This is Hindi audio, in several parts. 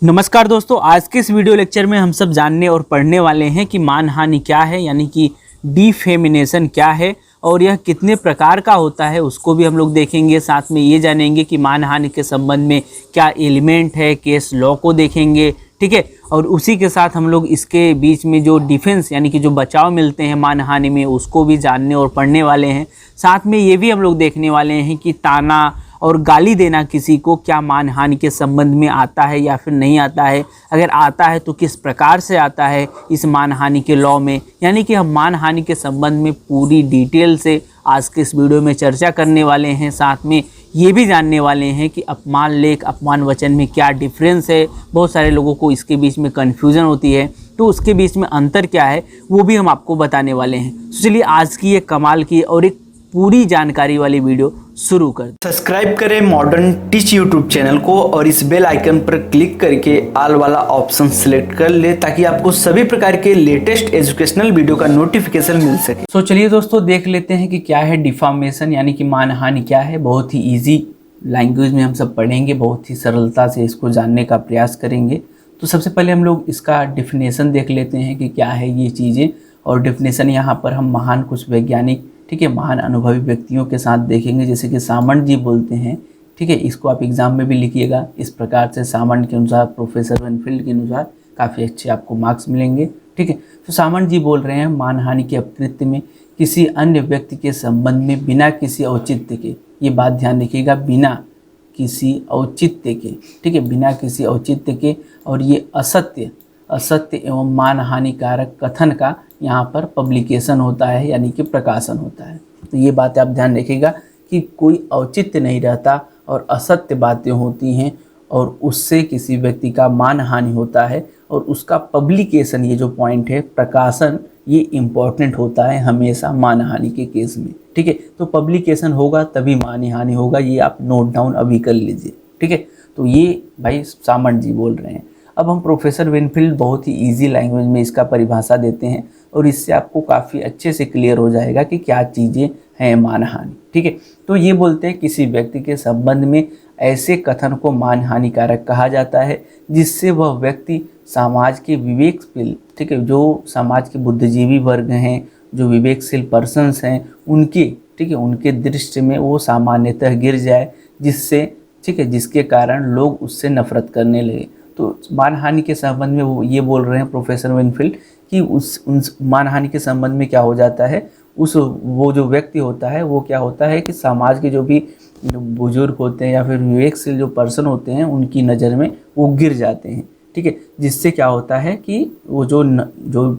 नमस्कार दोस्तों, आज के इस वीडियो लेक्चर में हम सब जानने और पढ़ने वाले हैं कि मानहानि क्या है, यानी कि डिफेमिनेशन क्या है और यह कितने प्रकार का होता है उसको भी हम लोग देखेंगे। साथ में ये जानेंगे कि मानहानि के संबंध में क्या एलिमेंट है, केस लॉ को देखेंगे, ठीक है। और उसी के साथ हम लोग इसके बीच में जो डिफेंस यानी कि जो बचाव मिलते हैं मानहानि में उसको भी जानने और पढ़ने वाले हैं। साथ में ये भी हम लोग देखने वाले हैं कि ताना और गाली देना किसी को क्या मानहानि के संबंध में आता है या फिर नहीं आता है, अगर आता है तो किस प्रकार से आता है इस मानहानि के लॉ में। यानी कि हम मानहानि के संबंध में पूरी डिटेल से आज के इस वीडियो में चर्चा करने वाले हैं। साथ में ये भी जानने वाले हैं कि अपमान लेख अपमान वचन में क्या डिफरेंस है। बहुत सारे लोगों को इसके बीच में कन्फ्यूज़न होती है, तो उसके बीच में अंतर क्या है वो भी हम आपको बताने वाले हैं। तो चलिए आज की ये कमाल की और एक पूरी जानकारी वाली वीडियो शुरू कर। सब्सक्राइब करें मॉडर्न टीच यूट्यूब चैनल को और इस बेल आइकन पर क्लिक करके ऑल वाला ऑप्शन सिलेक्ट कर ले ताकि आपको सभी प्रकार के लेटेस्ट एजुकेशनल वीडियो का नोटिफिकेशन मिल सके। तो चलिए दोस्तों देख लेते हैं कि क्या है डिफामेशन यानी कि मानहानि क्या है। बहुत ही इजी लैंग्वेज में हम सब पढ़ेंगे, बहुत ही सरलता से इसको जानने का प्रयास करेंगे। तो सबसे पहले हम लोग इसका डिफिनेशन देख लेते हैं कि क्या है ये चीज़ें। और डिफिनेशन यहाँ पर हम महान कुछ वैज्ञानिक, ठीक है, महान अनुभवी व्यक्तियों के साथ देखेंगे, जैसे कि सामंत जी बोलते हैं, ठीक है। इसको आप एग्जाम में भी लिखिएगा इस प्रकार से, सामंत के अनुसार, प्रोफेसर वेनफील्ड के अनुसार काफ़ी अच्छे आपको मार्क्स मिलेंगे, ठीक है। तो सामंत जी बोल रहे हैं मानहानि के अपकृत्य में किसी अन्य व्यक्ति के संबंध में बिना किसी औचित्य के, ये बात ध्यान रखिएगा, बिना किसी औचित्य के, ठीक है, बिना किसी औचित्य के, और ये असत्य एवं मानहानिकारक कथन का यहाँ पर पब्लिकेशन होता है यानी कि प्रकाशन होता है। तो ये बातें आप ध्यान रखिएगा कि कोई औचित्य नहीं रहता और असत्य बातें होती हैं और उससे किसी व्यक्ति का मानहानि होता है और उसका पब्लिकेशन, ये जो पॉइंट है प्रकाशन, ये इम्पॉर्टेंट होता है हमेशा मानहानि के केस में, ठीक है। तो पब्लिकेशन होगा तभी मानहानि होगा, ये आप नोट डाउन अभी कर लीजिए, ठीक है। तो ये भाई सामंत जी बोल रहे हैं। अब हम प्रोफेसर वेनफील्ड बहुत ही इजी लैंग्वेज में इसका परिभाषा देते हैं और इससे आपको काफ़ी अच्छे से क्लियर हो जाएगा कि क्या चीज़ें हैं मानहानि, ठीक है। तो ये बोलते हैं किसी व्यक्ति के संबंध में ऐसे कथन को मानहानिकारक कहा जाता है जिससे वह व्यक्ति समाज के विवेकशील, ठीक है, जो समाज के बुद्धिजीवी वर्ग हैं, जो विवेकशील पर्सन्स हैं, उनके, ठीक है, उनके दृष्टि में वो सामान्यतः गिर जाए, जिससे, ठीक है, जिसके कारण लोग उससे नफरत करने लगे। तो मानहानि के संबंध में वो ये बोल रहे हैं प्रोफेसर वेनफील्ड कि उन मानहानि के संबंध में क्या हो जाता है, वो जो व्यक्ति होता है वो क्या होता है कि समाज के जो भी बुजुर्ग होते हैं या फिर विवेकशील जो पर्सन होते हैं उनकी नज़र में वो गिर जाते हैं, ठीक है। जिससे क्या होता है कि वो जो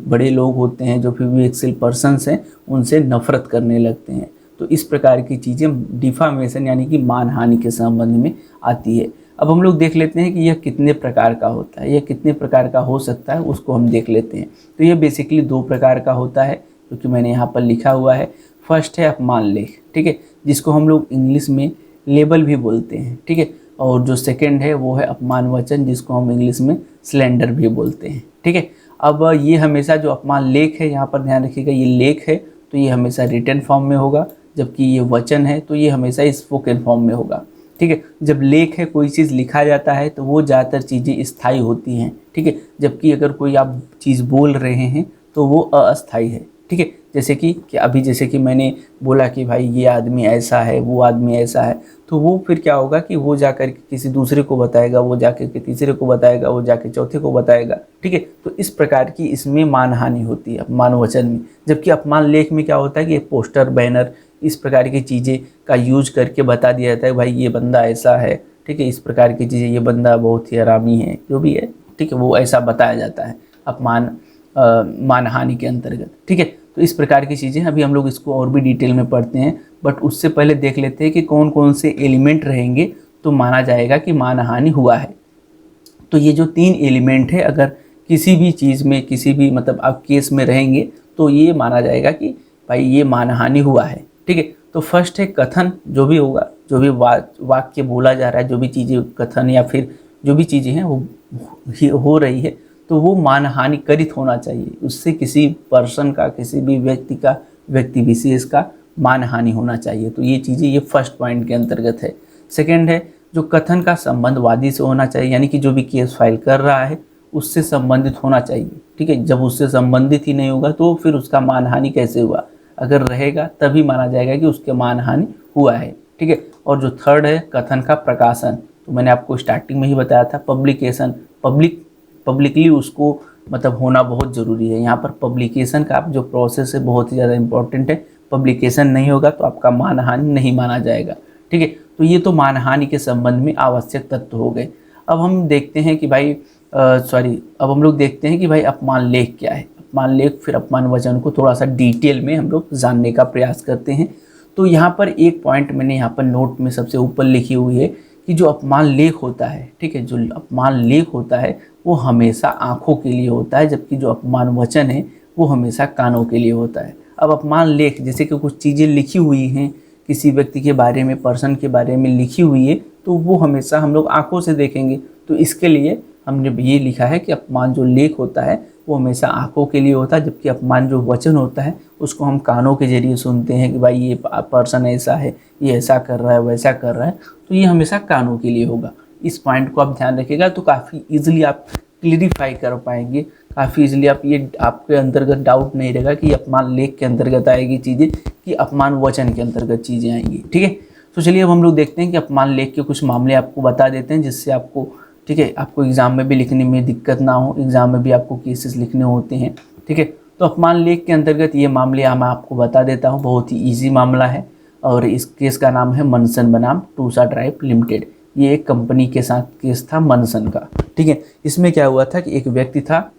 बड़े लोग होते हैं, जो फिर विवेकशील पर्सन्स हैं, उनसे नफरत करने लगते हैं। तो इस प्रकार की चीज़ें डिफामेशन यानी कि मानहानि के संबंध में आती है। अब हम लोग देख लेते हैं कि यह कितने प्रकार का होता है, यह कितने प्रकार का हो सकता है उसको हम देख लेते हैं। तो यह बेसिकली 2 प्रकार का होता है क्योंकि मैंने यहाँ पर लिखा हुआ है। फर्स्ट है अपमान लेख, ठीक है, जिसको हम लोग इंग्लिश में लेबल भी बोलते हैं, ठीक है। और जो सेकंड है वो है अपमान वचन, जिसको हम इंग्लिश में स्लैंडर भी बोलते हैं, ठीक है। अब ये हमेशा जो अपमान लेख है, यहाँ पर ध्यान रखिएगा, ये लेख है तो ये हमेशा रिटन फॉर्म में होगा, जबकि ये वचन है तो ये हमेशा स्पोकन फॉर्म में होगा, ठीक है। जब लेख है, कोई चीज़ लिखा जाता है तो वो ज़्यादातर चीज़ें स्थायी होती हैं, ठीक है, जबकि अगर कोई आप चीज़ बोल रहे हैं तो वो अस्थायी है, ठीक है। जैसे कि अभी जैसे कि मैंने बोला कि भाई ये आदमी ऐसा है, वो आदमी ऐसा है, तो वो फिर क्या होगा कि वो जाकर के किसी दूसरे को बताएगा, वो जाकर के तीसरे को बताएगा, वो जाके चौथे को बताएगा, ठीक है। तो इस प्रकार की इसमें मानहानि होती है अपमान वचन में। जबकि अपमान लेख में क्या होता है कि पोस्टर, बैनर, इस प्रकार की चीज़ें का यूज करके बता दिया जाता है भाई ये बंदा ऐसा है, ठीक है, इस प्रकार की चीज़ें, ये बंदा बहुत ही हरामी है, जो भी है, ठीक है, वो ऐसा बताया जाता है मानहानि के अंतर्गत, ठीक है। तो इस प्रकार की चीज़ें अभी हम लोग इसको और भी डिटेल में पढ़ते हैं, बट उससे पहले देख लेते हैं कि कौन कौन से एलिमेंट रहेंगे तो माना जाएगा कि मानहानि हुआ है। तो ये जो 3 एलिमेंट है, अगर किसी भी चीज़ में, किसी भी मतलब आप केस में रहेंगे तो ये माना जाएगा कि भाई ये मानहानि हुआ है, ठीक है। तो फर्स्ट है कथन, जो भी होगा, जो भी वाक्य बोला जा रहा है, जो भी चीज़ें कथन या फिर जो भी चीज़ें हैं वो हो रही है तो वो मानहानि करित होना चाहिए, उससे किसी पर्सन का, किसी भी व्यक्ति का, व्यक्ति विशेष का मानहानि होना चाहिए। तो ये चीज़ें, ये फर्स्ट पॉइंट के अंतर्गत है। सेकंड है जो कथन का संबंध वादी से होना चाहिए, यानी कि जो भी केस फाइल कर रहा है उससे संबंधित होना चाहिए। ठीक है, जब उससे संबंधित ही नहीं होगा तो फिर उसका मानहानि कैसे हुआ, अगर रहेगा तभी माना जाएगा कि उसके मानहानि हुआ है। ठीक है, और जो थर्ड है कथन का प्रकाशन, तो मैंने आपको स्टार्टिंग में ही बताया था पब्लिकेशन, पब्लिकली उसको मतलब होना बहुत ज़रूरी है। यहाँ पर पब्लिकेशन का जो प्रोसेस है बहुत ही ज़्यादा इंपॉर्टेंट है। पब्लिकेशन नहीं होगा तो आपका मानहानि नहीं माना जाएगा। ठीक है, तो ये तो मानहानि के संबंध में आवश्यक तत्व हो गए। अब हम देखते हैं कि भाई अब हम लोग देखते हैं कि भाई अपमान लेख क्या है। अपमान लेख फिर अपमान वचन को थोड़ा सा डिटेल में हम लोग जानने का प्रयास करते हैं। तो यहाँ पर एक पॉइंट मैंने यहाँ पर नोट में सबसे ऊपर लिखी हुई है कि जो अपमान लेख होता है, ठीक है, जो अपमान लेख होता है वो हमेशा आँखों के लिए होता है, जबकि जो अपमान वचन है वो हमेशा कानों के लिए होता है। अब अपमान लेख जैसे कि कुछ चीज़ें लिखी हुई हैं किसी व्यक्ति के बारे में, पर्सन के बारे में लिखी हुई है, तो वो हमेशा हम लोग आँखों से देखेंगे। तो इसके लिए हमने ये लिखा है कि अपमान जो लेख होता है वो हमेशा आँखों के लिए होता है, जबकि अपमान जो वचन होता है उसको हम कानों के जरिए सुनते हैं कि भाई ये पर्सन ऐसा है, ये ऐसा कर रहा है, वैसा कर रहा है, तो ये हमेशा कानों के लिए होगा। इस पॉइंट को आप ध्यान रखिएगा तो काफ़ी ईजिली आप क्लियरिफाई कर पाएंगे, काफ़ी ईजिली आप ये आपके अंतर्गत डाउट नहीं रहेगा कि अपमान लेख के अंतर्गत आएगी चीज़ें कि अपमान वचन के अंतर्गत चीज़ें आएंगी। ठीक है, तो चलिए अब हम लोग देखते हैं कि अपमान लेख के कुछ मामले आपको बता देते हैं जिससे आपको, ठीक है, आपको एग्ज़ाम में भी लिखने में दिक्कत ना हो, एग्ज़ाम में भी आपको केसेस लिखने होते हैं। ठीक है, तो अपमान लेख के अंतर्गत ये मामले मैं आपको बता देता हूँ, बहुत ही ईजी मामला है और इस केस का नाम है मनसन बनाम टूसा ट्राइब लिमिटेड। ये एक कंपनी के साथ केस था मनसन का। ठीक है, इसमें क्या हुआ था कि एक व्यक्ति था,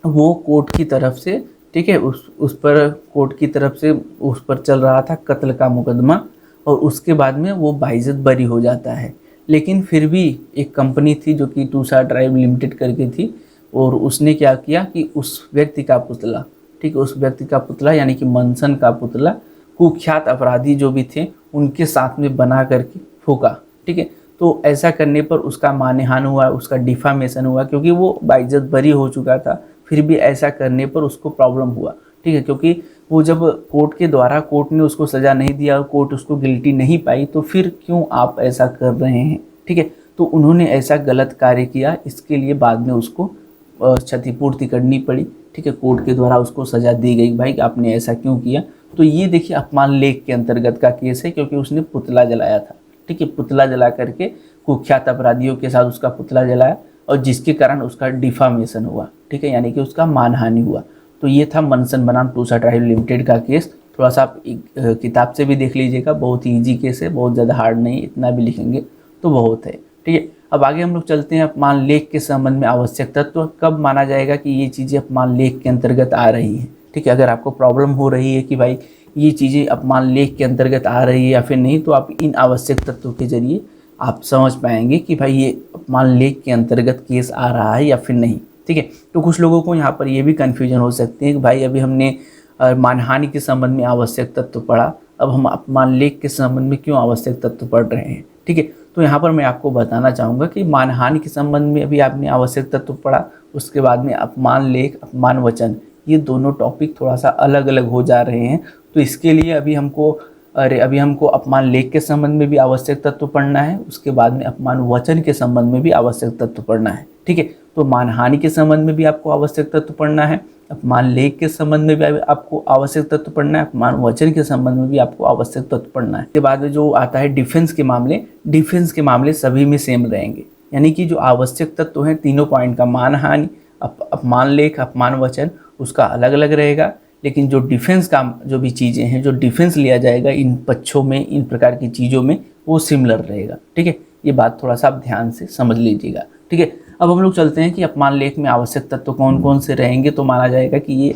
वो कोर्ट की तरफ से, ठीक है, उस पर कोर्ट की तरफ से उस पर चल रहा था कत्ल का मुकदमा और उसके बाद में वो बाइज्जत बरी हो जाता है। लेकिन फिर भी एक कंपनी थी जो कि टूसा ट्राइब लिमिटेड करके थी और उसने क्या किया कि उस व्यक्ति का पुतला, ठीक है, उस व्यक्ति का पुतला यानी कि मनसन का पुतला कुख्यात अपराधी जो भी थे उनके साथ में बना करके फूका। ठीक है, तो ऐसा करने पर उसका मानहानि हुआ, उसका डिफामेशन हुआ, क्योंकि वो बाइज्जत बरी हो चुका था, फिर भी ऐसा करने पर उसको प्रॉब्लम हुआ। ठीक है, क्योंकि वो जब कोर्ट के द्वारा कोर्ट ने उसको सज़ा नहीं दिया और कोर्ट उसको गिल्टी नहीं पाई, तो फिर क्यों आप ऐसा कर रहे हैं। ठीक है, तो उन्होंने ऐसा गलत कार्य किया, इसके लिए बाद में उसको क्षतिपूर्ति करनी पड़ी। ठीक है, कोर्ट के द्वारा उसको सज़ा दी गई, भाई आपने ऐसा क्यों किया। तो ये देखिए अपमान लेख के अंतर्गत का केस है, क्योंकि उसने पुतला जलाया था। ठीक है, पुतला जला करके कुख्यात अपराधियों के साथ उसका पुतला जलाया और जिसके कारण उसका डिफामेशन हुआ। ठीक है, यानी कि उसका मानहानि हुआ। तो ये था मनसन बनाम टूसा ट्राइब लिमिटेड का केस। थोड़ा सा आप किताब से भी देख लीजिएगा, बहुत ही ईजी केस है, बहुत ज़्यादा हार्ड नहीं, इतना भी लिखेंगे तो बहुत है। ठीक है, अब आगे हम लोग चलते हैं अपमान लेख के संबंध में आवश्यक तत्व। तो कब माना जाएगा कि ये चीज़ें अपमान लेख के अंतर्गत आ रही हैं। ठीक है, अगर आपको प्रॉब्लम हो रही है कि भाई ये चीज़ें अपमान लेख के अंतर्गत आ रही है या फिर नहीं, तो आप इन आवश्यक तत्वों के जरिए आप समझ पाएंगे कि भाई ये अपमान लेख के अंतर्गत केस आ रहा है या फिर नहीं। ठीक है, तो कुछ लोगों को यहाँ पर ये भी कन्फ्यूजन हो सकती है कि भाई अभी हमने मानहानि के संबंध में आवश्यक तत्व पढ़ा, अब हम अपमान लेख के संबंध में क्यों आवश्यक तत्व पढ़ रहे हैं। ठीक है, तो यहाँ पर मैं आपको बताना चाहूँगा कि मानहानि के संबंध में अभी आपने आवश्यक तत्व पढ़ा, उसके बाद में अपमान लेख, अपमान वचन, ये दोनों टॉपिक थोड़ा सा अलग अलग हो जा रहे हैं। तो इसके लिए अभी हमको अपमान लेख के संबंध में भी आवश्यक तत्व पढ़ना है, उसके बाद में अपमान वचन के संबंध में भी आवश्यक तत्व पढ़ना है। ठीक है, तो मानहानि के संबंध में भी आपको आवश्यक तत्व पढ़ना है, अपमान लेख के संबंध में भी आपको आवश्यक तत्व पढ़ना है, अपमान वचन के संबंध में भी आपको आवश्यक तत्व पढ़ना है। इसके बाद में जो आता है डिफेंस के मामले, डिफेंस के मामले सभी में सेम रहेंगे, यानी कि जो आवश्यक तत्व हैं तीनों पॉइंट का, मानहानि, अपमान लेख, अपमान वचन, उसका अलग अलग रहेगा। लेकिन जो डिफेंस का जो भी चीज़ें हैं, जो डिफेंस लिया जाएगा इन पक्षों में, इन प्रकार की चीज़ों में, वो सिमिलर रहेगा। ठीक है, ये बात थोड़ा सा आप ध्यान से समझ लीजिएगा। ठीक है, अब हम लोग चलते हैं कि अपमान लेख में आवश्यक तत्व कौन कौन से रहेंगे। तो माना जाएगा कि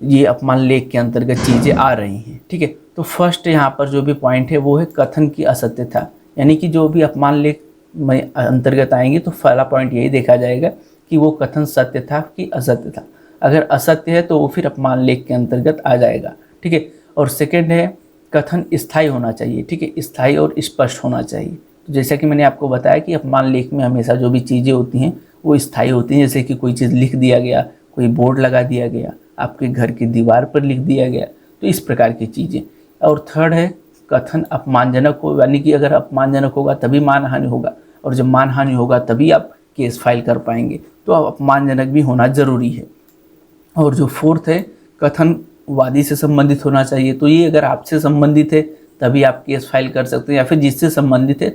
ये अपमान लेख के अंतर्गत चीज़ें आ रही हैं। ठीक है, तो फर्स्ट यहाँ पर जो भी पॉइंट है वो है कथन की असत्यता, यानी कि जो भी अपमान लेख में अंतर्गत आएंगे तो पहला पॉइंट यही देखा जाएगा कि वो कथन सत्य था कि असत्य था। अगर असत्य है तो वो फिर अपमान लेख के अंतर्गत आ जाएगा। ठीक है, और सेकंड है कथन स्थायी होना चाहिए। ठीक है, स्थायी और स्पष्ट होना चाहिए। तो जैसा कि मैंने आपको बताया कि अपमान लेख में हमेशा जो भी चीज़ें होती हैं वो स्थायी होती हैं, जैसे कि कोई चीज़ लिख दिया गया, कोई बोर्ड लगा दिया गया, आपके घर की दीवार पर लिख दिया गया, तो इस प्रकार की चीज़ें। और थर्ड है कथन अपमानजनक हो, यानी कि अगर अपमानजनक होगा तभी मानहानि होगा, और जब मानहानि होगा तभी आप केस फाइल कर पाएंगे। तो अब अपमानजनक भी होना ज़रूरी है। और जो फोर्थ है, कथन वादी से संबंधित होना चाहिए। तो ये अगर आपसे संबंधित है तभी आप केस फाइल कर सकते हैं, या फिर जिससे संबंधित है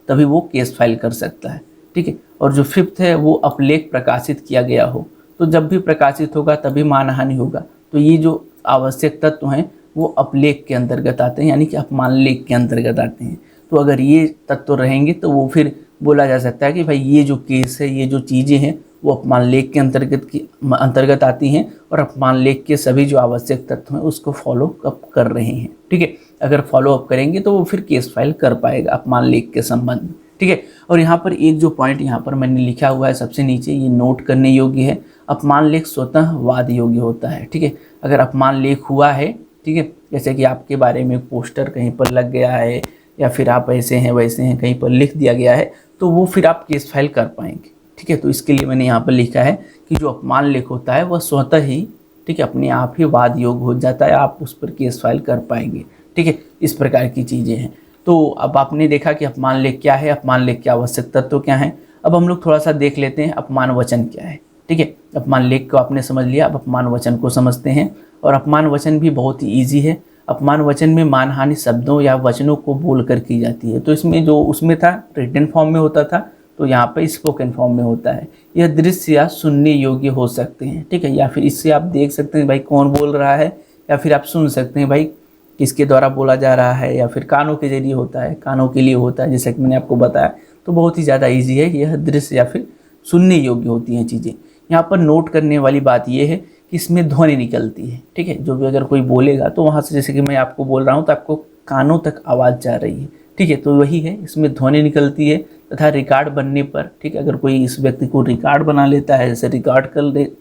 तभी वो केस फाइल कर सकता है, ठीक है। और जो फिफ्थ है, वो अपलेख प्रकाशित किया गया हो। तो जब भी प्रकाशित होगा तभी मानहानि होगा। तो ये जो आवश्यक तत्व हैं वो अपलेख के अंतर्गत आते हैं, यानी कि अपमानलेख के अंतर्गत आते हैं। तो अगर ये तत्व रहेंगे तो वो फिर बोला जा सकता है कि भाई ये जो केस है, ये जो चीज़ें हैं वो अपमानलेख के अंतर्गत आती हैं, और अपमानलेख के सभी जो आवश्यक तत्व हैं उसको फॉलो अप कर रहे हैं, ठीक है। अगर फॉलो अप करेंगे तो वो फिर केस फाइल कर पाएगा अपमानलेख के संबंध में, ठीक है। और यहाँ पर एक जो पॉइंट यहाँ पर मैंने लिखा हुआ है सबसे नीचे, ये नोट करने योग्य है। अपमानलेख स्वतः वाद योग्य होता है, ठीक है। अगर अपमानलेख हुआ है, ठीक है, जैसे कि आपके बारे में पोस्टर कहीं पर लग गया है, या फिर आप ऐसे हैं वैसे हैं कहीं पर लिख दिया गया है, तो वो फिर आप केस फाइल कर पाएंगे, ठीक है। तो इसके लिए मैंने यहाँ पर लिखा है कि जो अपमानलेख होता है वह स्वतः ही, ठीक है, अपने आप ही वाद योग्य हो जाता है, आप उस पर केस फाइल कर पाएंगे, ठीक है। इस प्रकार की चीज़ें हैं। तो अब आपने देखा कि अपमानलेख क्या है, अपमानलेख के आवश्यक तत्व क्या हैं। अब हम लोग थोड़ा सा देख लेते हैं अपमान वचन क्या है, ठीक है। अपमानलेख को आपने समझ लिया, अब अपमान वचन को समझते हैं। और अपमान वचन भी बहुत ही ईजी है। अपमान वचन में मानहानि शब्दों या वचनों को बोलकर की जाती है। तो इसमें जो उसमें था रिटन फॉर्म में होता था, तो यहाँ पर स्पोकन फॉर्म में होता है। यह दृश्य या सुनने योग्य हो सकते हैं, ठीक है, या फिर इससे आप देख सकते हैं भाई कौन बोल रहा है, या फिर आप सुन सकते हैं भाई किसके द्वारा बोला जा रहा है, या फिर कानों के जरिए होता है, कानों के लिए होता है, जैसे कि मैंने आपको बताया। तो बहुत ही ज़्यादा ईजी है, यह दृश्य या फिर सुनने योग्य होती हैं चीज़ें। यहाँ पर नोट करने वाली बात यह है कि इसमें ध्वनि निकलती है, ठीक है। जो भी अगर कोई बोलेगा तो वहाँ से, जैसे कि मैं आपको बोल रहा हूँ तो आपको कानों तक आवाज़ जा रही है, ठीक है। तो वही है, इसमें ध्वनि निकलती है। तथा रिकॉर्ड बनने पर, ठीक है, अगर कोई इस व्यक्ति को रिकॉर्ड बना लेता है, जैसे रिकॉर्ड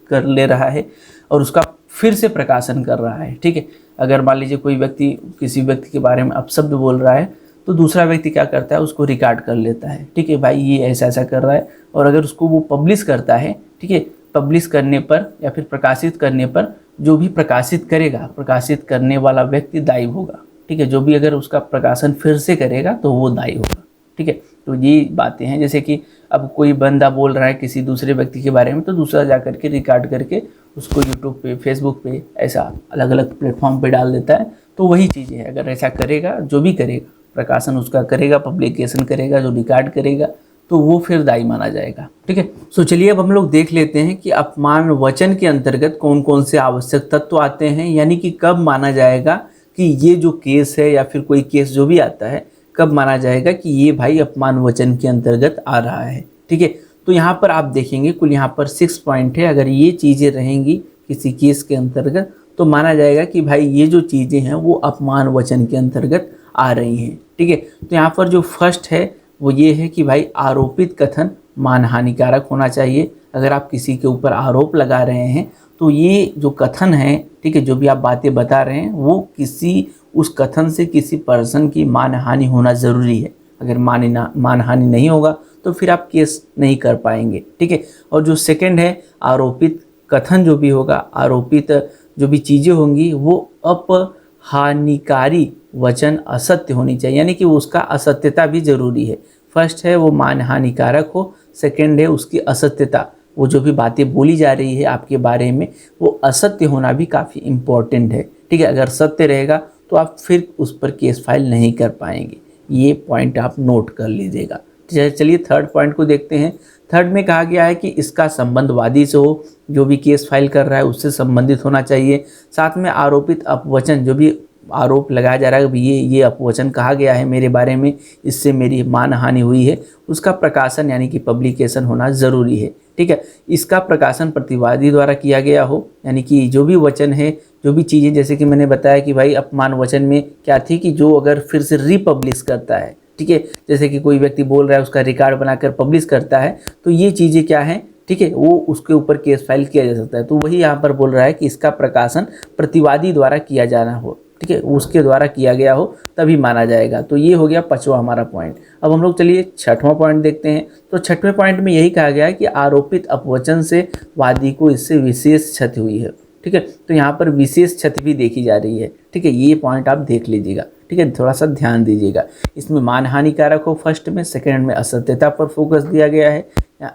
कर ले रहा है और उसका फिर से प्रकाशन कर रहा है, ठीक है। अगर मान लीजिए कोई व्यक्ति किसी व्यक्ति के बारे में अपशब्द बोल रहा है, तो दूसरा व्यक्ति क्या करता है, उसको रिकॉर्ड कर लेता है, ठीक है, भाई ये ऐसा ऐसा कर रहा है। और अगर उसको वो पब्लिश करता है, ठीक है, पब्लिश करने पर या फिर प्रकाशित करने पर जो भी प्रकाशित करेगा, प्रकाशित करने वाला व्यक्ति दायी होगा, ठीक है। जो भी अगर उसका प्रकाशन फिर से करेगा तो वो दायी होगा, ठीक है। तो ये बातें हैं, जैसे कि अब कोई बंदा बोल रहा है किसी दूसरे व्यक्ति के बारे में, तो दूसरा जा करके रिकॉर्ड करके उसको यूट्यूब पे, फेसबुक पे, ऐसा अलग अलग प्लेटफॉर्म पे डाल देता है। तो वही चीज़ें है, अगर ऐसा करेगा, जो भी करेगा, प्रकाशन उसका करेगा, पब्लिकेशन करेगा, जो रिकॉर्ड करेगा, तो वो फिर दायी माना जाएगा, ठीक है। तो चलिए अब हम लोग देख लेते हैं कि अपमान वचन के अंतर्गत कौन कौन से आवश्यक तत्व आते हैं, यानी कि कब माना जाएगा कि ये जो केस है या फिर कोई केस जो भी आता है, कब माना जाएगा कि ये भाई अपमान वचन के अंतर्गत आ रहा है, ठीक है। तो यहाँ पर आप देखेंगे कुल यहाँ पर 6 पॉइंट है। अगर ये चीज़ें रहेंगी किसी केस के अंतर्गत तो माना जाएगा कि भाई ये जो चीज़ें हैं वो अपमान वचन के अंतर्गत आ रही हैं, ठीक है। तो यहाँ पर जो फर्स्ट है वो ये है कि भाई आरोपित कथन मानहानिकारक होना चाहिए। अगर आप किसी के ऊपर आरोप लगा रहे हैं तो ये जो कथन है, ठीक है, जो भी आप बातें बता रहे हैं वो किसी उस कथन से किसी पर्सन की मानहानि होना ज़रूरी है। अगर मानहानि नहीं होगा तो फिर आप केस नहीं कर पाएंगे, ठीक है। और जो सेकंड है, आरोपित कथन जो भी होगा, आरोपित जो भी चीज़ें होंगी वो अपहानिकारी वचन असत्य होनी चाहिए, यानी कि उसका असत्यता भी ज़रूरी है। फर्स्ट है वो मानहानिकारक हो, सेकंड है उसकी असत्यता, वो जो भी बातें बोली जा रही है आपके बारे में वो असत्य होना भी काफ़ी इम्पोर्टेंट है, ठीक है। अगर सत्य रहेगा तो आप फिर उस पर केस फाइल नहीं कर पाएंगे। ये पॉइंट आप नोट कर लीजिएगा। चलिए थर्ड पॉइंट को देखते हैं। थर्ड में कहा गया है कि इसका संबंध वादी से हो, जो भी केस फाइल कर रहा है उससे संबंधित होना चाहिए। साथ में आरोपित अपवचन, जो भी आरोप लगाया जा रहा है कि ये अपवचन कहा गया है मेरे बारे में, इससे मेरी मानहानि हुई है, उसका प्रकाशन यानी कि पब्लिकेशन होना ज़रूरी है, ठीक है। इसका प्रकाशन प्रतिवादी द्वारा किया गया हो, यानी कि जो भी वचन है, जो भी चीज़ें, जैसे कि मैंने बताया कि भाई अपमान वचन में क्या थी कि जो अगर फिर से रीपब्लिश करता है, ठीक है, जैसे कि कोई व्यक्ति बोल रहा है उसका रिकॉर्ड बनाकर पब्लिश करता है, तो ये चीज़ें क्या हैं, ठीक है, वो उसके ऊपर केस फाइल किया जा सकता है। तो वही यहाँ पर बोल रहा है कि इसका प्रकाशन प्रतिवादी द्वारा किया जाना हो, ठीक है, उसके द्वारा किया गया हो तभी माना जाएगा। तो ये हो गया पांचवा हमारा पॉइंट। अब हम लोग चलिए छठवां पॉइंट देखते हैं। तो छठवें पॉइंट में यही कहा गया है कि आरोपित अपवचन से वादी को इससे विशेष क्षति हुई है, ठीक है। तो यहाँ पर विशेष क्षति भी देखी जा रही है, ठीक है, ये पॉइंट आप देख लीजिएगा, ठीक है, थोड़ा सा ध्यान दीजिएगा। इसमें मानहानि कारक हो फर्स्ट में, सेकंड में असत्यता पर फोकस दिया गया है,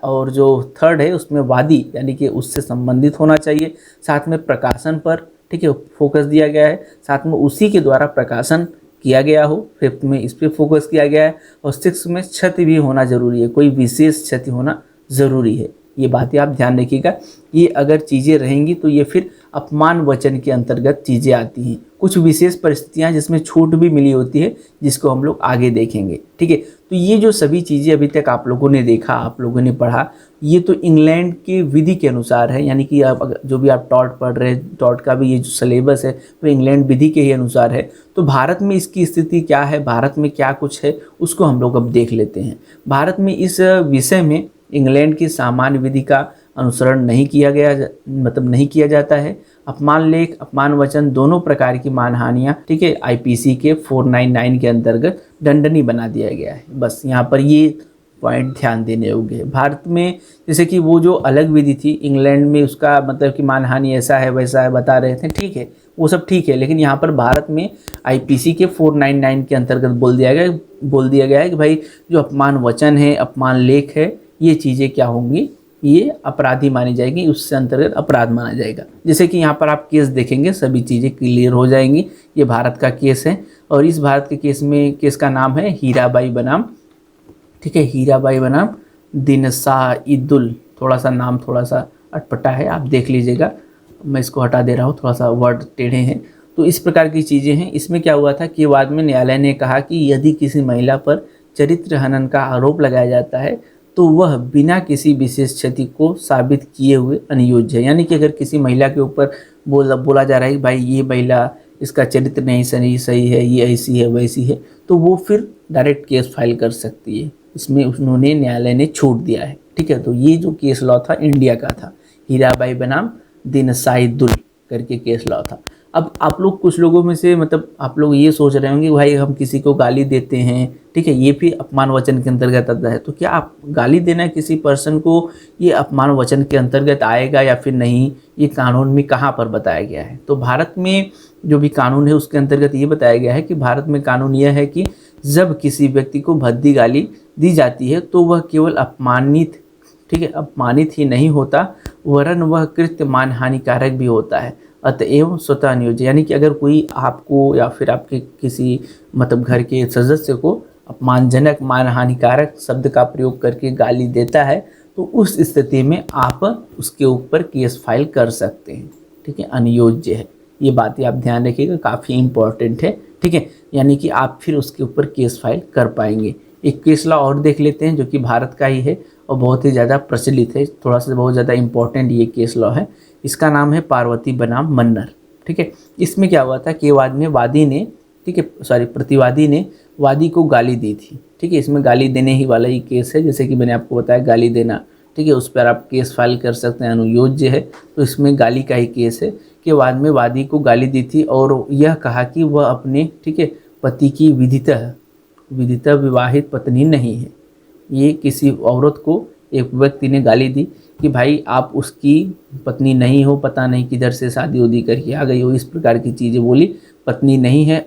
और जो थर्ड है उसमें वादी यानी कि उससे संबंधित होना चाहिए, साथ में प्रकाशन पर, ठीक है, फोकस दिया गया है, साथ में उसी के द्वारा प्रकाशन किया गया हो, फिफ्थ में इस पर फोकस किया गया है, और सिक्स में क्षति भी होना जरूरी है, कोई विशेष क्षति होना ज़रूरी है। ये बातें आप ध्यान रखिएगा। ये अगर चीज़ें रहेंगी तो ये फिर अपमान वचन के अंतर्गत चीज़ें आती हैं। कुछ विशेष परिस्थितियां जिसमें छूट भी मिली होती है, जिसको हम लोग आगे देखेंगे, ठीक है। तो ये जो सभी चीज़ें अभी तक आप लोगों ने देखा, आप लोगों ने पढ़ा, ये तो इंग्लैंड की विधि के अनुसार है, यानी कि आप जो भी आप टॉट पढ़ रहे हैं, टॉट का भी ये जो सिलेबस है वो इंग्लैंड विधि के ही अनुसार है। तो भारत में इसकी स्थिति क्या है, भारत में क्या कुछ है, उसको हम लोग अब देख लेते हैं। भारत में इस विषय में इंग्लैंड की सामान्य विधि का अनुसरण नहीं किया गया, मतलब नहीं किया जाता है। अपमान लेख, अपमान वचन, दोनों प्रकार की मानहानियां, ठीक है, आईपीसी के 499 के अंतर्गत दंडनीय बना दिया गया है। बस यहाँ पर ये पॉइंट ध्यान देने होंगे। भारत में जैसे कि वो जो अलग विधि थी इंग्लैंड में, उसका मतलब कि मानहानि ऐसा है वैसा है बता रहे थे, ठीक है, वो सब ठीक है, लेकिन यहाँ पर भारत में आईपीसी के 499 के अंतर्गत बोल दिया गया है कि भाई जो अपमान वचन है, अपमान लेख है, ये चीज़ें क्या होंगी, ये अपराधी मानी जाएगी, उससे अंतर्गत अपराध माना जाएगा। जैसे कि यहाँ पर आप केस देखेंगे, सभी चीज़ें क्लियर हो जाएंगी। ये भारत का केस है, और इस भारत के केस में केस का नाम है हीराबाई बनाम, ठीक है, हीराबाई बनाम दिनसाइदुल। थोड़ा सा नाम थोड़ा सा अटपटा है, आप देख लीजिएगा, मैं इसको हटा दे रहा हूँ, थोड़ा सा वर्ड टेढ़े हैं। तो इस प्रकार की चीज़ें हैं। इसमें क्या हुआ था कि बाद में न्यायालय ने कहा कि यदि किसी महिला पर चरित्र हनन का आरोप लगाया जाता है तो वह बिना किसी विशेष क्षति को साबित किए हुए अनियोज्य है। यानी कि अगर किसी महिला के ऊपर बोला जा रहा है कि भाई ये महिला, इसका चरित्र नहीं सही है, ये ऐसी है वैसी है, तो वो फिर डायरेक्ट केस फाइल कर सकती है। इसमें उन्होंने, न्यायालय ने छूट दिया है, ठीक है। तो ये जो केस लॉ था इंडिया का था, हीराबाई बनाम दिनसाइदुल करके केस लॉ था। अब आप लोग, कुछ लोगों में से मतलब आप लोग ये सोच रहे होंगे भाई हम किसी को गाली देते हैं, ठीक है, ये भी अपमान वचन के अंतर्गत आता है, तो क्या आप गाली देना किसी पर्सन को, ये अपमान वचन के अंतर्गत आएगा या फिर नहीं, ये कानून में कहाँ पर बताया गया है? तो भारत में जो भी कानून है उसके अंतर्गत ये बताया गया है कि भारत में कानून यह है कि जब किसी व्यक्ति को भद्दी गाली दी जाती है तो वह केवल अपमानित, ठीक है, अपमानित ही नहीं होता, वरन वह कृत्य मानहानिकारक भी होता है, अतएव स्वतः अनियोज्य। यानी कि अगर कोई आपको या फिर आपके किसी मतलब घर के सदस्य को अपमानजनक, मानहानिकारक शब्द का प्रयोग करके गाली देता है तो उस स्थिति में आप उसके ऊपर केस फाइल कर सकते हैं, ठीक है, अनियोज्य है। ये बातें आप ध्यान रखिएगा, काफ़ी इंपॉर्टेंट है, ठीक है। यानी कि आप फिर उसके ऊपर केस फाइल कर पाएंगे। एक केस लॉ और देख लेते हैं जो कि भारत का ही है और बहुत ही ज़्यादा प्रचलित है, थोड़ा सा बहुत ज़्यादा इंपॉर्टेंट ये केस लॉ है। इसका नाम है पार्वती बनाम मन्नर, ठीक है। इसमें क्या हुआ था कि प्रतिवादी ने वादी को गाली दी थी, ठीक है। इसमें गाली देने ही वाला ही केस है, जैसे कि मैंने आपको बताया गाली देना, ठीक है, उस पर आप केस फाइल कर सकते हैं, अनुयोज्य है। तो इसमें गाली का ही केस है कि बाद में वादी को गाली दी थी और यह कहा कि वह अपने, ठीक है, पति की विधितः विवाहित पत्नी नहीं है। ये किसी औरत को एक व्यक्ति ने गाली दी कि भाई आप उसकी पत्नी नहीं हो, पता नहीं किधर से शादी उदी करके आ गई हो, इस प्रकार की चीज़ें बोली, पत्नी नहीं है,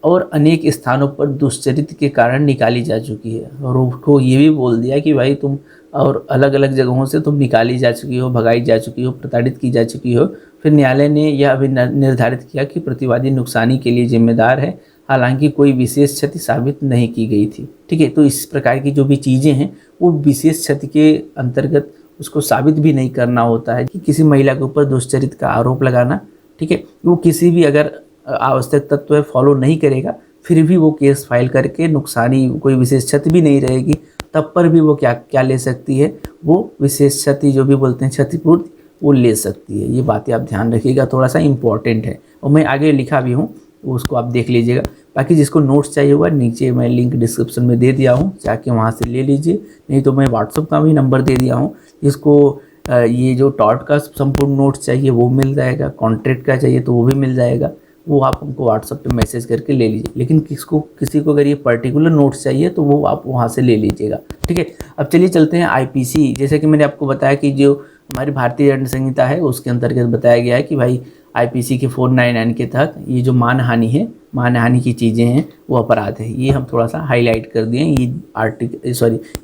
और अनेक स्थानों पर दुष्चरित्र के कारण निकाली जा चुकी है। और उसको ये भी बोल दिया कि भाई तुम, और अलग अलग जगहों से तुम निकाली जा चुकी हो, भगाई जा चुकी हो, प्रताड़ित की जा चुकी हो। फिर न्यायालय ने यह अभी निर्धारित किया कि प्रतिवादी नुकसानी के लिए जिम्मेदार है, हालांकि कोई विशेष क्षति साबित नहीं की गई थी, ठीक है। तो इस प्रकार की जो भी चीज़ें हैं वो विशेष क्षति के अंतर्गत उसको साबित भी नहीं करना होता है कि किसी महिला के ऊपर दुष्चरित्र का आरोप लगाना, ठीक है, वो किसी भी अगर आवश्यक तत्व फॉलो नहीं करेगा फिर भी वो केस फाइल करके नुकसानी, कोई विशेष क्षति भी नहीं रहेगी, तब पर भी वो क्या ले सकती है, वो विशेष क्षति जो भी बोलते हैं क्षतिपूर्ति, वो ले सकती है। ये बातें आप ध्यान रखिएगा, थोड़ा सा इंपॉर्टेंट है, और मैं आगे लिखा भी हूँ, उसको आप देख लीजिएगा। बाकी जिसको नोट्स चाहिए होगा नीचे मैं लिंक डिस्क्रिप्शन में दे दिया हूँ, जाके वहाँ से ले लीजिए, नहीं तो मैं व्हाट्सअप का भी नंबर दे दिया हूँ, जिसको ये जो टॉट का संपूर्ण नोट्स चाहिए वो मिल जाएगा, कॉन्ट्रैक्ट का चाहिए तो वो भी मिल जाएगा, वो आप हमको व्हाट्सअप पे मैसेज करके ले लीजिए। लेकिन किसी को अगर ये पर्टिकुलर नोट्स चाहिए तो वो आप वहाँ से ले लीजिएगा, ठीक है। अब चलिए चलते हैं आईपीसी। जैसे कि मैंने आपको बताया कि जो हमारी भारतीय दंड संहिता है उसके अंतर्गत बताया गया है कि भाई आईपीसी के 499 के तहत ये जो मानहानि है मानहानि की चीज़ें हैं वो अपराध है। ये हम थोड़ा सा हाईलाइट कर दिए,